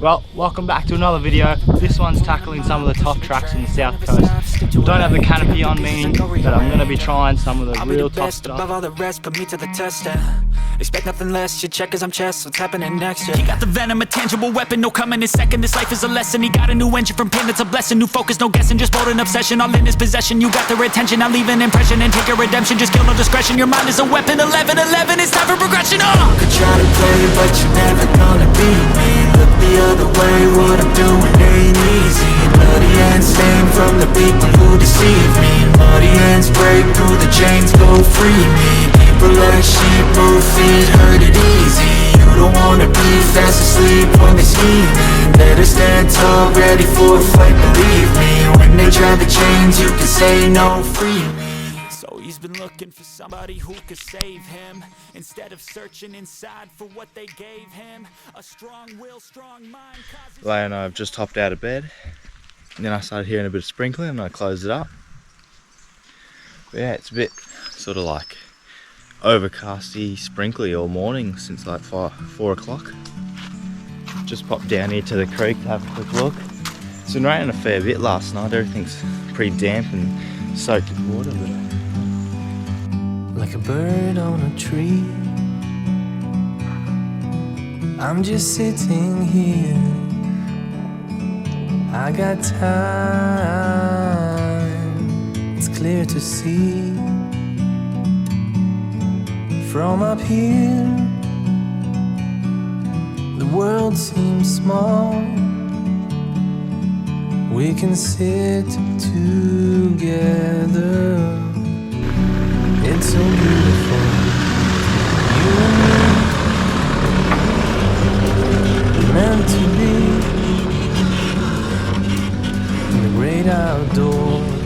Well, welcome back to another video. This one's tackling some of the top tracks on the South Coast. Don't have the canopy on me, but I'm going to be trying some of the real top stuff. Above all the rest, put me to the test, expect nothing less, you check as I'm chess, what's happening next, He got the venom, a tangible weapon, no coming in second, this life is a lesson. He got a new engine from pain, that's a blessing, new focus, no guessing, just bold and obsession, all in his possession. You got their attention, now leave an impression and take your redemption, just kill no discretion, your mind is a weapon. 11-11, it's time for progression, Could try to play, but you're never gonna beat me. Look the other way, what I'm doing ain't easy. Bloody hands stain from the people who deceive me. Muddy hands break through the chains, go free me. People like sheep move feet, hurt it easy. You don't wanna be fast asleep when they scheming. Better stand tall, ready for a fight, believe me. When they try the chains, you can say no, free me. So he's been looking for somebody who could save him, instead of searching inside for what they gave him. A strong will, strong mind. Leia and I have just hopped out of bed, and then I started hearing a bit of sprinkling and I closed it up. But yeah, it's a bit sort of like overcasty, sprinkly all morning since like 4 o'clock. Just popped down here to the creek to have a quick look. It's been raining a fair bit last night. Everything's pretty damp and soaked with water. But like a bird on a tree, I'm just sitting here. I got time, it's clear to see. From up here, the world seems small. We can sit together. It's so beautiful, you and me, meant to be in the great outdoors.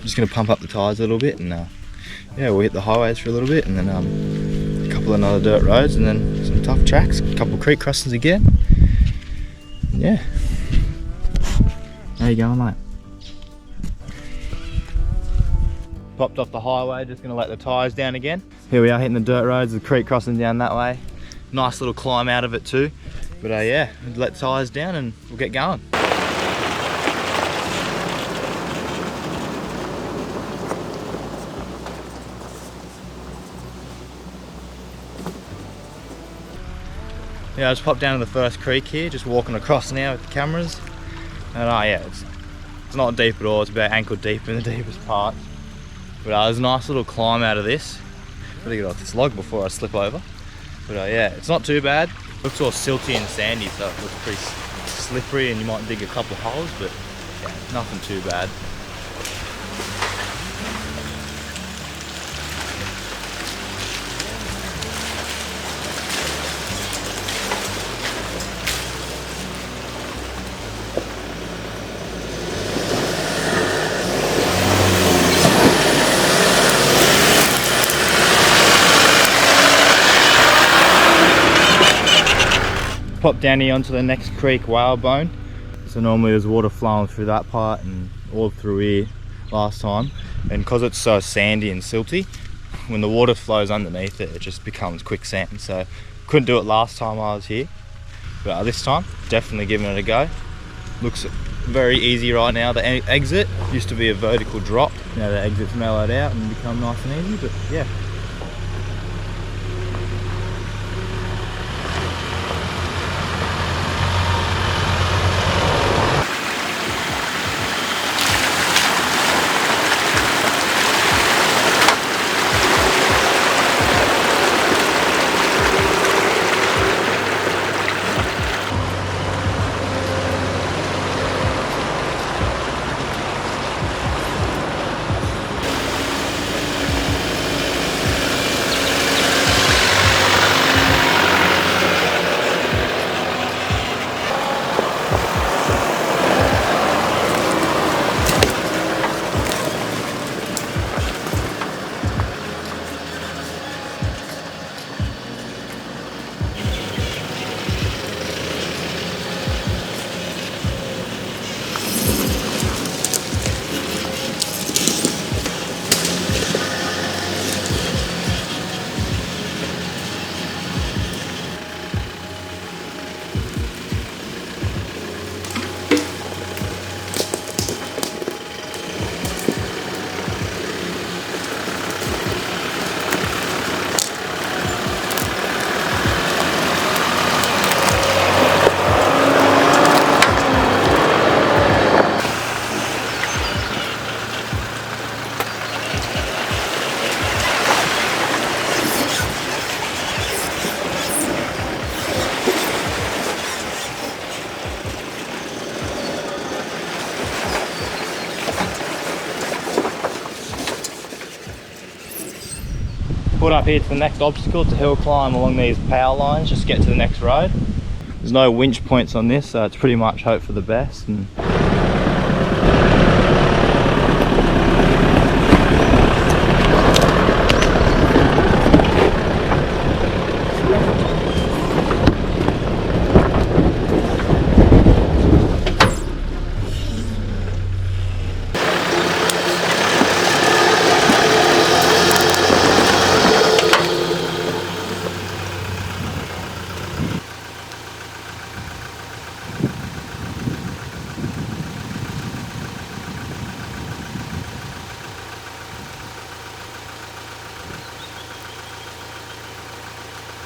just gonna pump up the tyres a little bit, and yeah, we'll hit the highways for a little bit, and then a couple of other dirt roads, and then some tough tracks, a couple of creek crossings again. Yeah. How you going, mate? Popped off the highway, just gonna let the tyres down again. Here we are hitting the dirt roads, the creek crossing down that way. Nice little climb out of it too. But yeah, let the tyres down and we'll get going. Yeah, I just popped down to the first creek here, just walking across now with the cameras. And yeah, it's not deep at all, it's about ankle deep in the deepest part. But there's a nice little climb out of this. Gotta get off this log before I slip over. But yeah, it's not too bad. Looks all silty and sandy, so it looks pretty slippery and you might dig a couple holes, but yeah, nothing too bad. Pop down here onto the next creek, Whalebone. So normally there's water flowing through that part and all through here last time. And because it's so sandy and silty, when the water flows underneath it, it just becomes quicksand. So couldn't do it last time I was here. But this time, definitely giving it a go. Looks very easy right now. The exit used to be a vertical drop. Now the exit's mellowed out and become nice and easy, but yeah. put up here to the next obstacle. It's a hill climb along these power lines, just get to the next road. There's no winch points on this, so it's pretty much hope for the best. And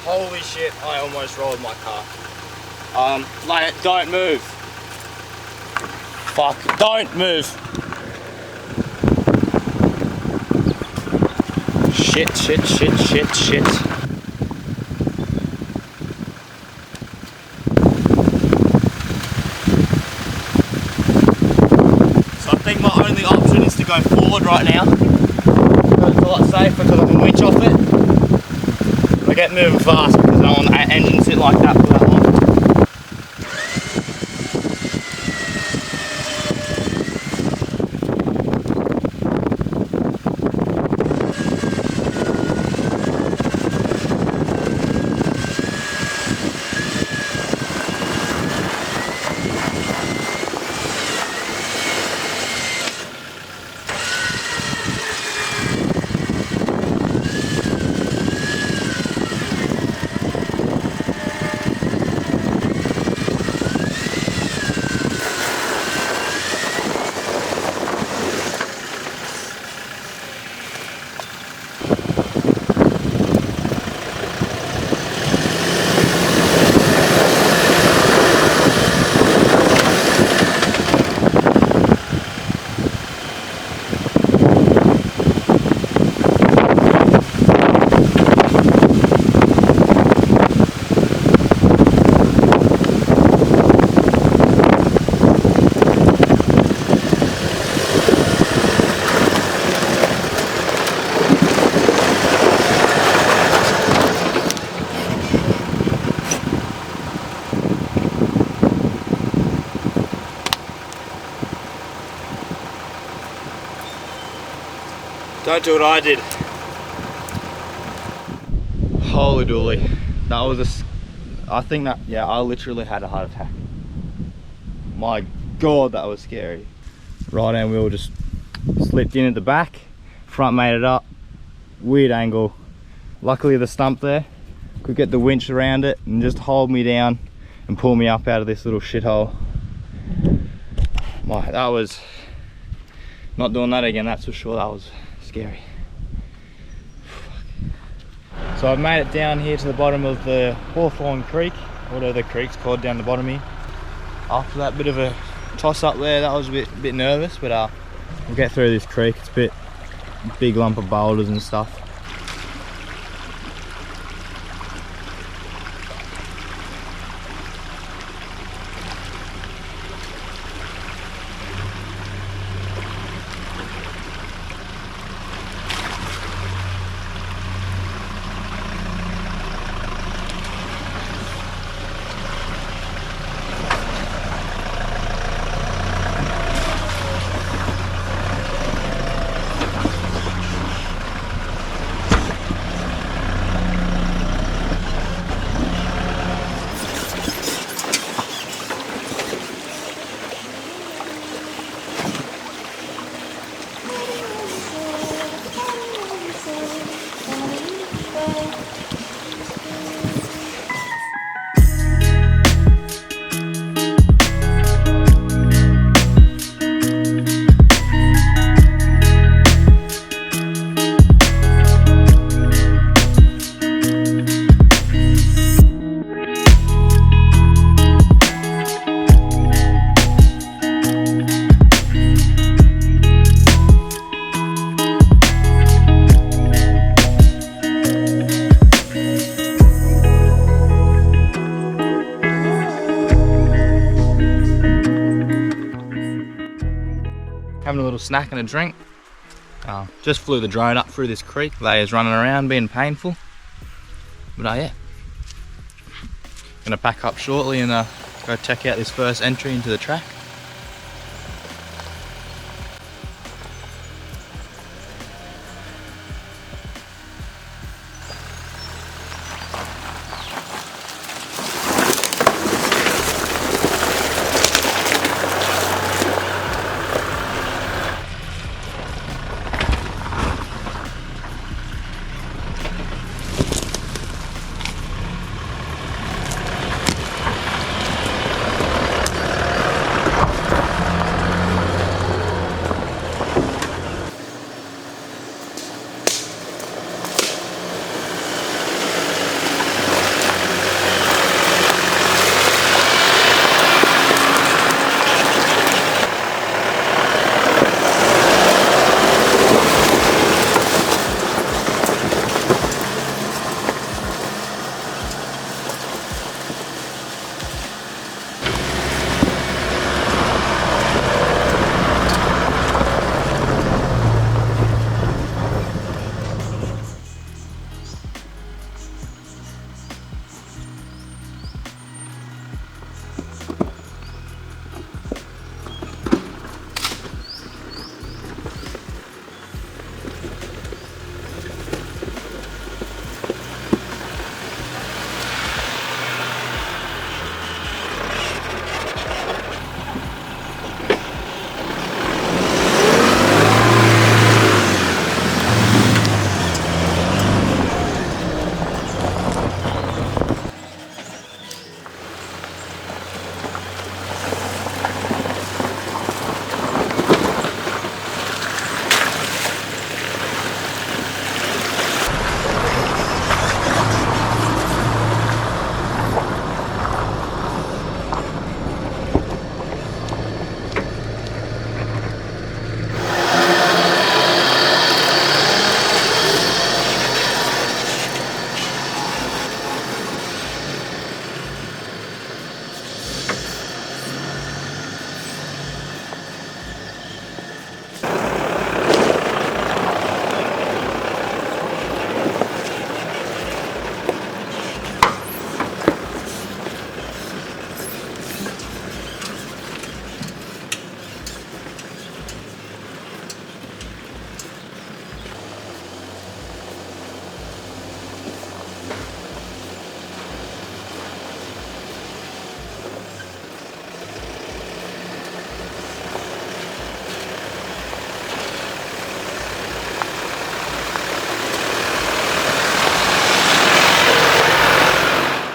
holy shit, I almost rolled my car. Leia, don't move. Fuck, don't move. Shit. So I think my only option is to go forward right now. It's a lot safer because I can winch off it. I get moving fast because I don't want the engine to sit like that for that long. Don't do what I did. Holy dooly. That was I think that, yeah, I literally had a heart attack. My God, that was scary. Right hand wheel just slipped in at the back. Front made it up. Weird angle. Luckily the stump there could get the winch around it and just hold me down and pull me up out of this little shithole. That was, not doing that again, that's for sure. That was scary. So I've made it down here to the bottom of the Hawthorn Creek, whatever the creek's called down the bottom here. After that bit of a toss up there, that was a bit nervous, but we'll get through this creek. It's a big lump of boulders and stuff. Having a little snack and a drink. Just flew the drone up through this creek. Leia's running around being painful. But yeah. Gonna pack up shortly and go check out this first entry into the track.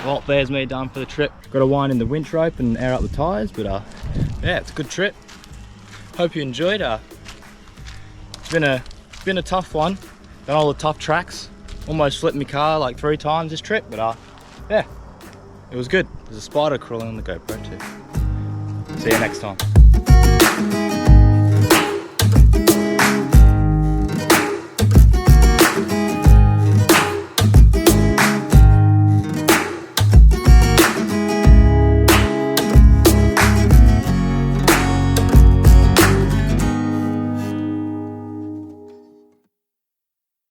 Well, there's me done for the trip. Got to wind in the winch rope and air up the tyres, but yeah, it's a good trip. Hope you enjoyed. It's been a tough one. Done all the tough tracks. Almost flipped my car like 3 times this trip, but yeah, it was good. There's a spider crawling on the GoPro too. See you next time.